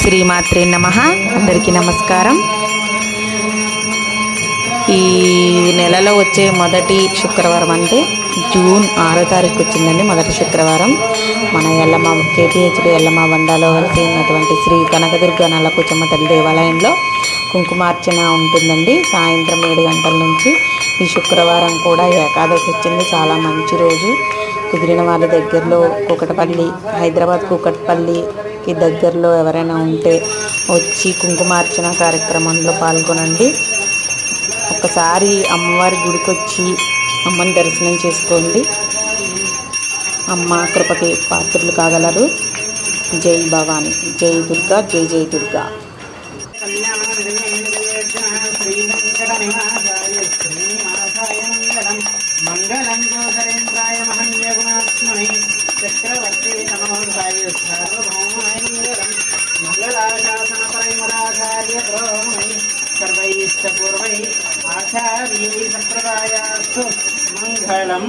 శ్రీమాత్రే నమః. అందరికీ నమస్కారం. ఈ నెలలో వచ్చే మొదటి శుక్రవారం అంటే జూన్ 6వ తారీఖు వచ్చిందండి. మొదటి శుక్రవారం మన ఎల్లమ్మ కేపీహెచ్డి ఎల్లమ్మ బండాలో వెలిసి ఉన్నటువంటి శ్రీ కనకదుర్గ నల్లకుచమ్మ తల్లి దేవాలయంలో కుంకుమార్చన ఉంటుందండి. సాయంత్రం 7 గంటల నుంచి. ఈ శుక్రవారం కూడా ఏకాదశి వచ్చింది. చాలా మంచి రోజు. కుదిరిన వాళ్ళ దగ్గరలో కూకట్పల్లి, హైదరాబాద్ కూకట్పల్లికి దగ్గరలో ఎవరైనా ఉంటే వచ్చి కుంకుమార్చన కార్యక్రమంలో పాల్గొనండి. ఒకసారి అమ్మవారి గుడికి వచ్చి అమ్మని దర్శనం చేసుకోండి. అమ్మ కృపకి పాత్రలు కాగలరు. జై భవాని, జై దుర్గా, జై జై దుర్గా. మంగళం గోధరేంద్రాయ మహన్యగుణాత్మనే చక్రవర్తి నమోదాయ సార్వభౌమాయ మంగళాశాసన పరిమళాచార్య ప్రోమై సర్వైశ్చ పూర్వై ఆచార్యై సంప్రదాయాస్తు మంగళం.